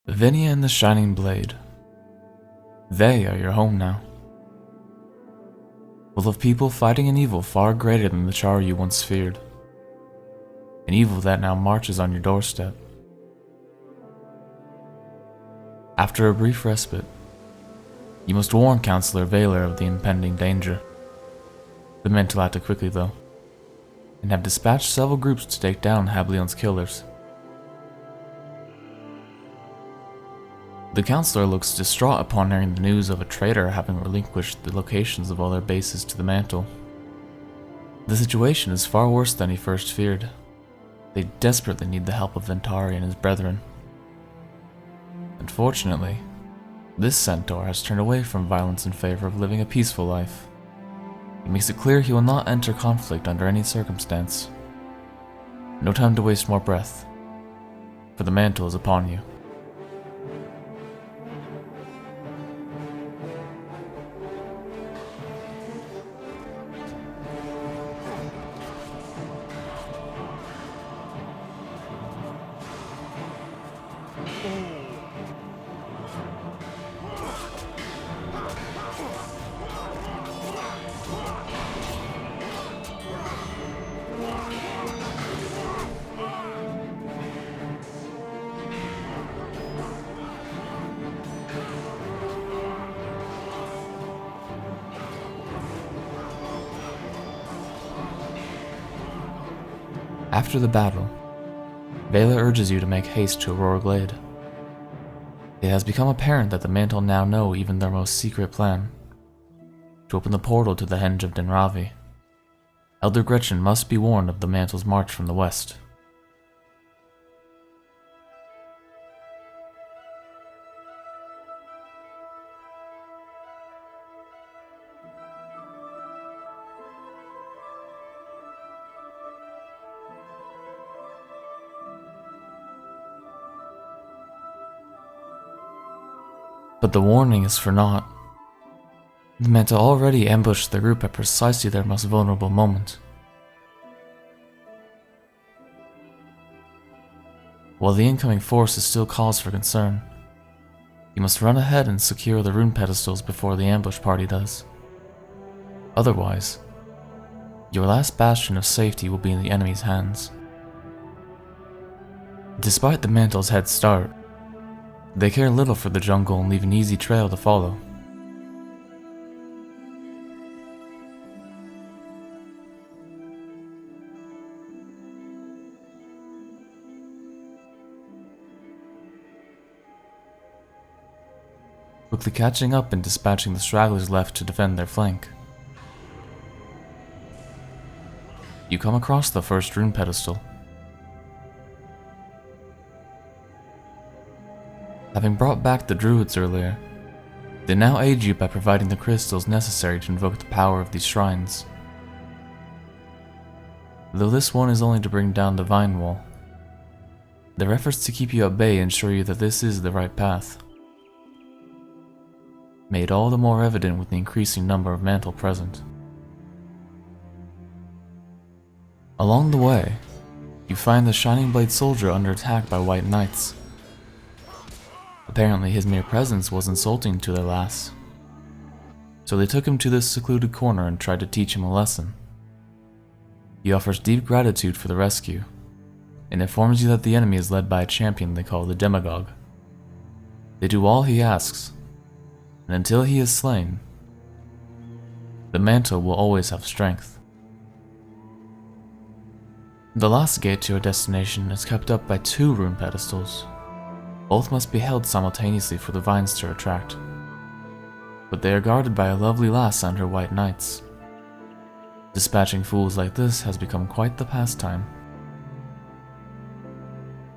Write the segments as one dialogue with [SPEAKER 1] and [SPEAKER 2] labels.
[SPEAKER 1] Vinia and the Shining Blade. They are your home now. Full of people fighting an evil far greater than the Char you once feared. An evil that now marches on your doorstep. After a brief respite, you must warn Counselor Valor of the impending danger. The Mantle acted quickly though, and have dispatched several groups to take down Hablion's killers. The Counselor looks distraught upon hearing the news of a traitor having relinquished the locations of all their bases to the Mantle. The situation is far worse than he first feared. They desperately need the help of Ventari and his brethren. Unfortunately, this centaur has turned away from violence in favor of living a peaceful life. He makes it clear he will not enter conflict under any circumstance. No time to waste more breath, for the Mantle is upon you. After the battle, Vela urges you to make haste to Aurora Glade. It has become apparent that the Mantle now know even their most secret plan, to open the portal to the Henge of Denravi. Elder Gretchen must be warned of the Mantle's march from the west. But the warning is for naught. The Mantle already ambushed the group at precisely their most vulnerable moment. While the incoming force is still cause for concern, you must run ahead and secure the rune pedestals before the ambush party does. Otherwise, your last bastion of safety will be in the enemy's hands. Despite the Mantle's head start, they care little for the jungle and leave an easy trail to follow. Quickly catching up and dispatching the stragglers left to defend their flank, you come across the first rune pedestal. Having brought back the druids earlier, they now aid you by providing the crystals necessary to invoke the power of these shrines. Though this one is only to bring down the vine wall, their efforts to keep you at bay ensure you that this is the right path, made all the more evident with the increasing number of Mantle present. Along the way, you find the Shining Blade soldier under attack by white knights. Apparently his mere presence was insulting to their lass, so they took him to this secluded corner and tried to teach him a lesson. He offers deep gratitude for the rescue, and informs you that the enemy is led by a champion they call the Demagogue. They do all he asks, and until he is slain, the Mantle will always have strength. The last gate to your destination is kept up by 2 rune pedestals. Both must be held simultaneously for the vines to retract, but they are guarded by a lovely lass and her white knights. Dispatching fools like this has become quite the pastime.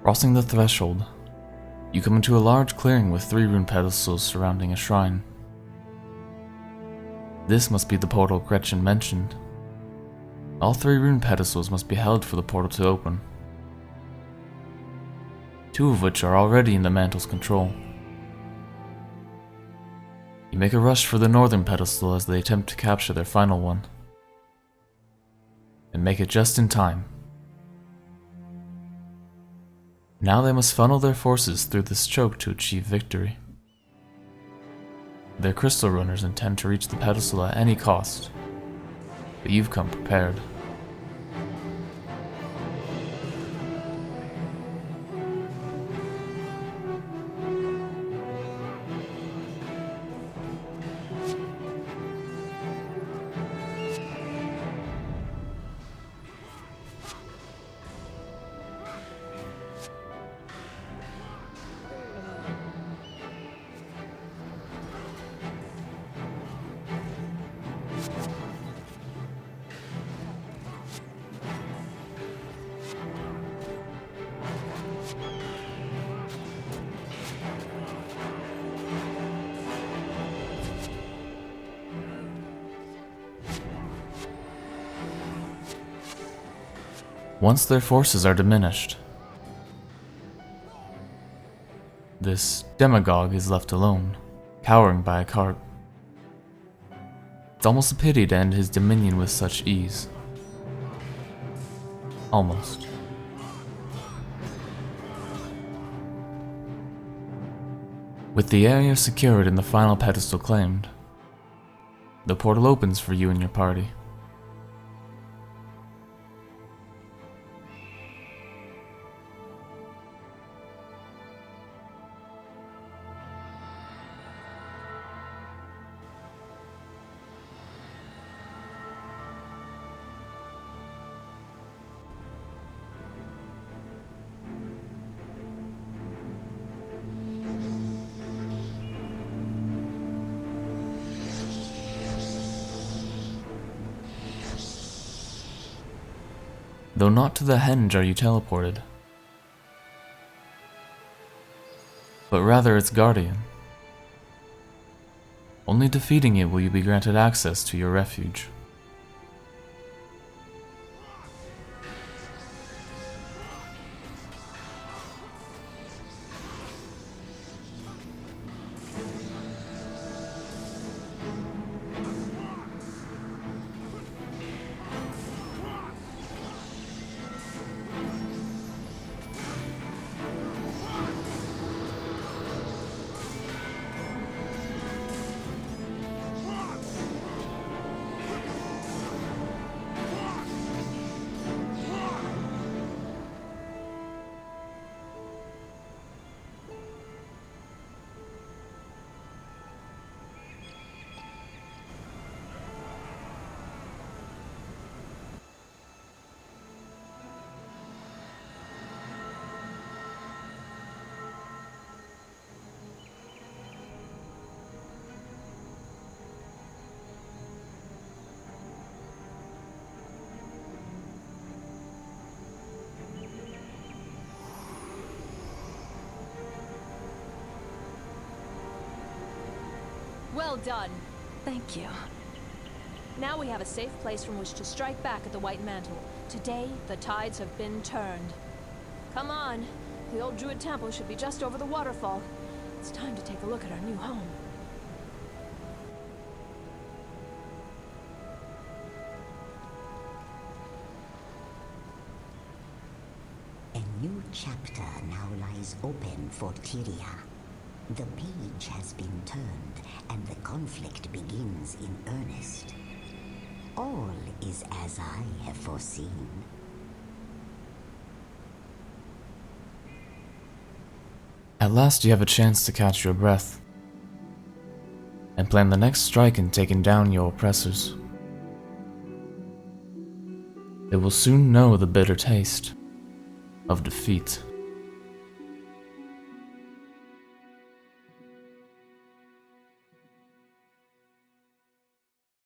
[SPEAKER 1] Crossing the threshold, you come into a large clearing with 3 rune pedestals surrounding a shrine. This must be the portal Gretchen mentioned. All 3 rune pedestals must be held for the portal to open, 2 of which are already in the Mantle's control. You make a rush for the northern pedestal as they attempt to capture their final one, and make it just in time. Now they must funnel their forces through this choke to achieve victory. Their crystal runners intend to reach the pedestal at any cost, but you've come prepared. Once their forces are diminished, this demagogue is left alone, cowering by a cart. It's almost a pity to end his dominion with such ease. Almost. With the area secured and the final pedestal claimed, the portal opens for you and your party. Though not to the Henge are you teleported, but rather its guardian. Only defeating it will you be granted access to your refuge.
[SPEAKER 2] Well done.
[SPEAKER 3] Thank you.
[SPEAKER 2] Now we have a safe place from which to strike back at the White Mantle. Today, the tides have been turned. Come on. The old Druid temple should be just over the waterfall. It's time to take a look at our new home.
[SPEAKER 4] A new chapter now lies open for Tyria. The page has been turned, and the conflict begins in earnest. All is as I have foreseen.
[SPEAKER 1] At last you have a chance to catch your breath and plan the next strike in taking down your oppressors. They will soon know the bitter taste of defeat.